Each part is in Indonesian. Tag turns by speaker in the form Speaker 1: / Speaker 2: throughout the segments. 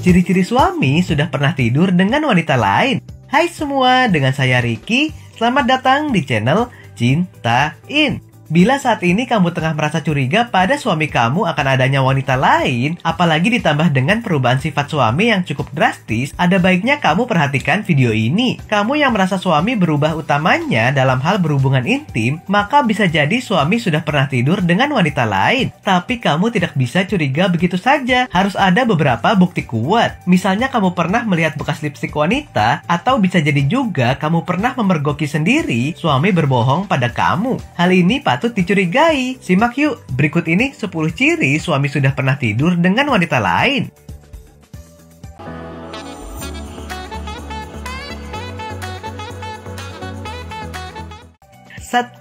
Speaker 1: Ciri-ciri suami sudah pernah tidur dengan wanita lain. Hai semua, dengan saya Ricky. Selamat datang di channel Cintain. Bila saat ini kamu tengah merasa curiga pada suami kamu akan adanya wanita lain, apalagi ditambah dengan perubahan sifat suami yang cukup drastis, ada baiknya kamu perhatikan video ini. Kamu yang merasa suami berubah utamanya dalam hal berhubungan intim, maka bisa jadi suami sudah pernah tidur dengan wanita lain. Tapi kamu tidak bisa curiga begitu saja, harus ada beberapa bukti kuat. Misalnya kamu pernah melihat bekas lipstik wanita, atau bisa jadi juga kamu pernah memergoki sendiri suami berbohong pada kamu. Hal ini patut dicurigai. Simak yuk, berikut ini 10 ciri suami sudah pernah tidur dengan wanita lain. 1.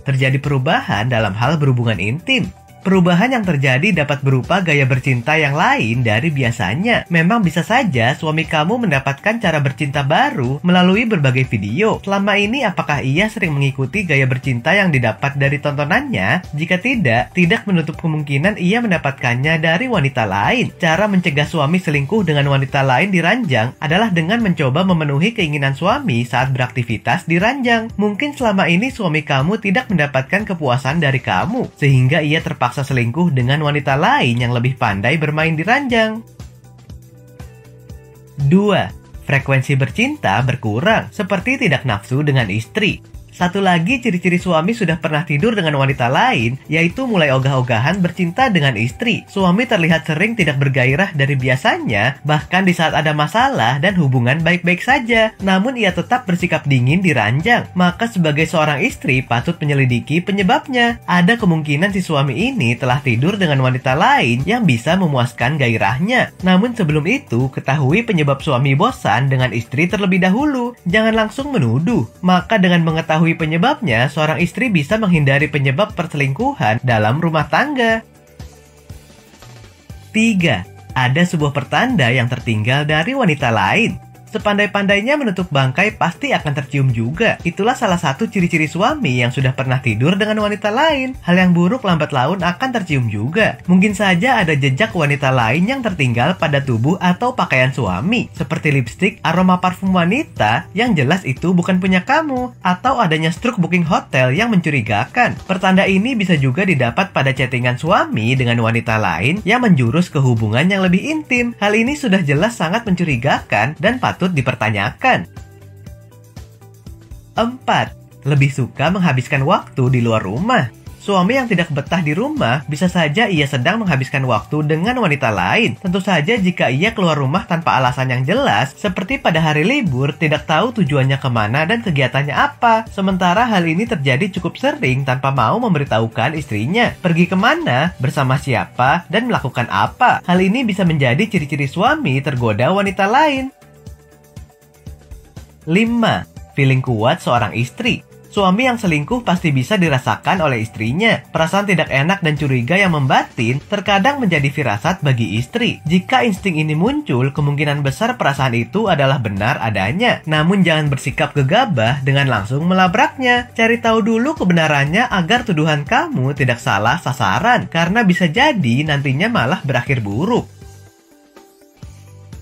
Speaker 1: Terjadi perubahan dalam hal berhubungan intim. Perubahan yang terjadi dapat berupa gaya bercinta yang lain dari biasanya. Memang bisa saja suami kamu mendapatkan cara bercinta baru melalui berbagai video. Selama ini apakah ia sering mengikuti gaya bercinta yang didapat dari tontonannya? Jika tidak menutup kemungkinan ia mendapatkannya dari wanita lain. Cara mencegah suami selingkuh dengan wanita lain di ranjang adalah dengan mencoba memenuhi keinginan suami saat beraktivitas di ranjang. Mungkin selama ini suami kamu tidak mendapatkan kepuasan dari kamu, sehingga ia terpaksa selingkuh dengan wanita lain yang lebih pandai bermain di ranjang. 2. Frekuensi bercinta berkurang, seperti tidak nafsu dengan istri. Satu lagi ciri-ciri suami sudah pernah tidur dengan wanita lain, yaitu mulai ogah-ogahan bercinta dengan istri. Suami terlihat sering tidak bergairah dari biasanya, bahkan di saat ada masalah dan hubungan baik-baik saja. Namun ia tetap bersikap dingin di ranjang. Maka sebagai seorang istri patut menyelidiki penyebabnya. Ada kemungkinan si suami ini telah tidur dengan wanita lain yang bisa memuaskan gairahnya. Namun sebelum itu, ketahui penyebab suami bosan dengan istri terlebih dahulu. Jangan langsung menuduh. Maka dengan mengetahui penyebabnya, seorang istri bisa menghindari penyebab perselingkuhan dalam rumah tangga. 3. Ada sebuah pertanda yang tertinggal dari wanita lain. Sepandai-pandainya menutup bangkai pasti akan tercium juga. Itulah salah satu ciri-ciri suami yang sudah pernah tidur dengan wanita lain. Hal yang buruk lambat laun akan tercium juga. Mungkin saja ada jejak wanita lain yang tertinggal pada tubuh atau pakaian suami, seperti lipstik, aroma parfum wanita yang jelas itu bukan punya kamu, atau adanya struk booking hotel yang mencurigakan. Pertanda ini bisa juga didapat pada chattingan suami dengan wanita lain yang menjurus ke hubungan yang lebih intim. Hal ini sudah jelas sangat mencurigakan dan patut dipertanyakan. 4. Lebih suka menghabiskan waktu di luar rumah. Suami yang tidak betah di rumah, bisa saja ia sedang menghabiskan waktu dengan wanita lain. Tentu saja jika ia keluar rumah tanpa alasan yang jelas, seperti pada hari libur, tidak tahu tujuannya kemana dan kegiatannya apa. Sementara hal ini terjadi cukup sering tanpa mau memberitahukan istrinya. Pergi kemana, bersama siapa, dan melakukan apa. Hal ini bisa menjadi ciri-ciri suami tergoda wanita lain. 5. Feeling kuat seorang istri. Suami yang selingkuh pasti bisa dirasakan oleh istrinya. Perasaan tidak enak dan curiga yang membatin terkadang menjadi firasat bagi istri. Jika insting ini muncul, kemungkinan besar perasaan itu adalah benar adanya. Namun jangan bersikap gegabah dengan langsung melabraknya. Cari tahu dulu kebenarannya agar tuduhan kamu tidak salah sasaran, karena bisa jadi nantinya malah berakhir buruk.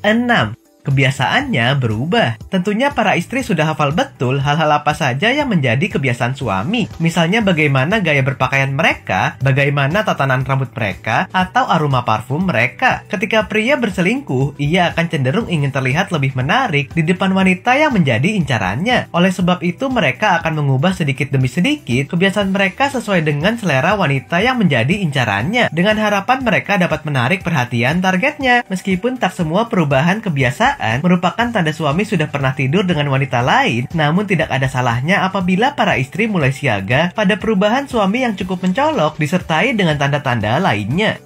Speaker 1: 6. Kebiasaannya berubah. Tentunya para istri sudah hafal betul hal-hal apa saja yang menjadi kebiasaan suami. Misalnya bagaimana gaya berpakaian mereka, bagaimana tatanan rambut mereka, atau aroma parfum mereka. Ketika pria berselingkuh, ia akan cenderung ingin terlihat lebih menarik di depan wanita yang menjadi incarannya. Oleh sebab itu mereka akan mengubah sedikit demi sedikit kebiasaan mereka sesuai dengan selera wanita yang menjadi incarannya, dengan harapan mereka dapat menarik perhatian targetnya. Meskipun tak semua perubahan kebiasaan merupakan tanda suami sudah pernah tidur dengan wanita lain, namun tidak ada salahnya apabila para istri mulai siaga pada perubahan suami yang cukup mencolok disertai dengan tanda-tanda lainnya.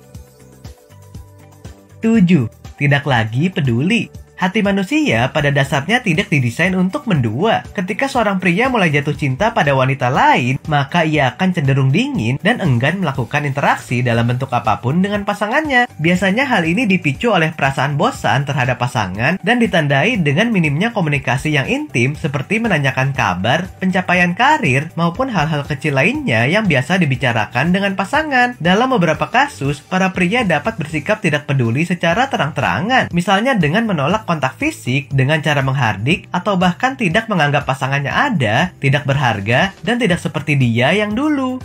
Speaker 1: 7. Tidak lagi peduli. Hati manusia pada dasarnya tidak didesain untuk mendua. Ketika seorang pria mulai jatuh cinta pada wanita lain, maka ia akan cenderung dingin dan enggan melakukan interaksi dalam bentuk apapun dengan pasangannya. Biasanya hal ini dipicu oleh perasaan bosan terhadap pasangan dan ditandai dengan minimnya komunikasi yang intim seperti menanyakan kabar, pencapaian karir, maupun hal-hal kecil lainnya yang biasa dibicarakan dengan pasangan. Dalam beberapa kasus, para pria dapat bersikap tidak peduli secara terang-terangan, misalnya dengan menolak kontak fisik dengan cara menghardik atau bahkan tidak menganggap pasangannya ada, tidak berharga, dan tidak seperti dia yang dulu.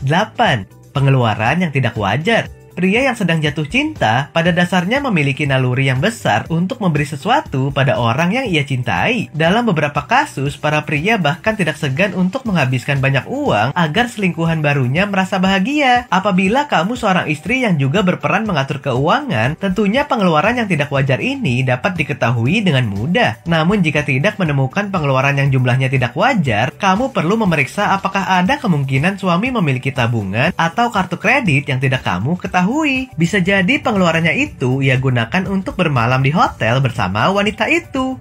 Speaker 1: 8. Pengeluaran yang tidak wajar. Pria yang sedang jatuh cinta pada dasarnya memiliki naluri yang besar untuk memberi sesuatu pada orang yang ia cintai. Dalam beberapa kasus, para pria bahkan tidak segan untuk menghabiskan banyak uang agar selingkuhan barunya merasa bahagia. Apabila kamu seorang istri yang juga berperan mengatur keuangan, tentunya pengeluaran yang tidak wajar ini dapat diketahui dengan mudah. Namun jika tidak menemukan pengeluaran yang jumlahnya tidak wajar, kamu perlu memeriksa apakah ada kemungkinan suami memiliki tabungan atau kartu kredit yang tidak kamu ketahui. Bisa jadi pengeluarannya itu ia gunakan untuk bermalam di hotel bersama wanita itu.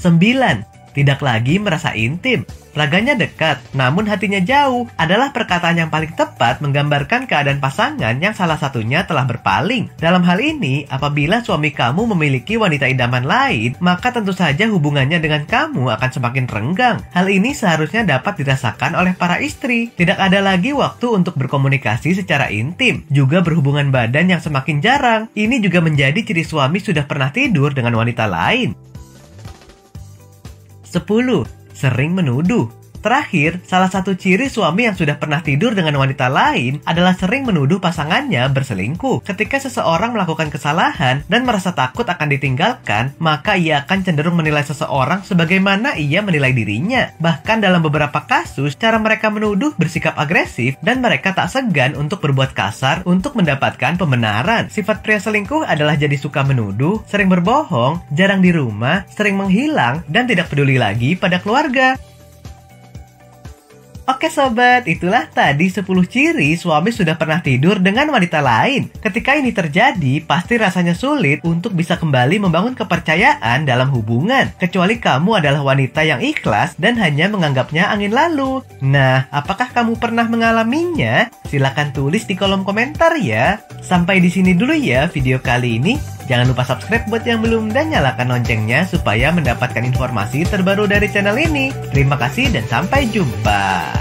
Speaker 1: 9. Tidak lagi merasa intim. Raganya dekat, namun hatinya jauh adalah perkataan yang paling tepat menggambarkan keadaan pasangan yang salah satunya telah berpaling. Dalam hal ini, apabila suami kamu memiliki wanita idaman lain, maka tentu saja hubungannya dengan kamu akan semakin renggang. Hal ini seharusnya dapat dirasakan oleh para istri. Tidak ada lagi waktu untuk berkomunikasi secara intim, juga berhubungan badan yang semakin jarang. Ini juga menjadi ciri suami sudah pernah tidur dengan wanita lain. 10. Sering menuduh. Terakhir, salah satu ciri suami yang sudah pernah tidur dengan wanita lain adalah sering menuduh pasangannya berselingkuh. Ketika seseorang melakukan kesalahan dan merasa takut akan ditinggalkan, maka ia akan cenderung menilai seseorang sebagaimana ia menilai dirinya. Bahkan dalam beberapa kasus, cara mereka menuduh bersikap agresif dan mereka tak segan untuk berbuat kasar untuk mendapatkan pembenaran. Sifat pria selingkuh adalah jadi suka menuduh, sering berbohong, jarang di rumah, sering menghilang, dan tidak peduli lagi pada keluarga. Oke sobat, itulah tadi 10 ciri suami sudah pernah tidur dengan wanita lain. Ketika ini terjadi, pasti rasanya sulit untuk bisa kembali membangun kepercayaan dalam hubungan. Kecuali kamu adalah wanita yang ikhlas dan hanya menganggapnya angin lalu. Nah, apakah kamu pernah mengalaminya? Silahkan tulis di kolom komentar ya. Sampai di sini dulu ya video kali ini. Jangan lupa subscribe buat yang belum dan nyalakan loncengnya supaya mendapatkan informasi terbaru dari channel ini. Terima kasih dan sampai jumpa.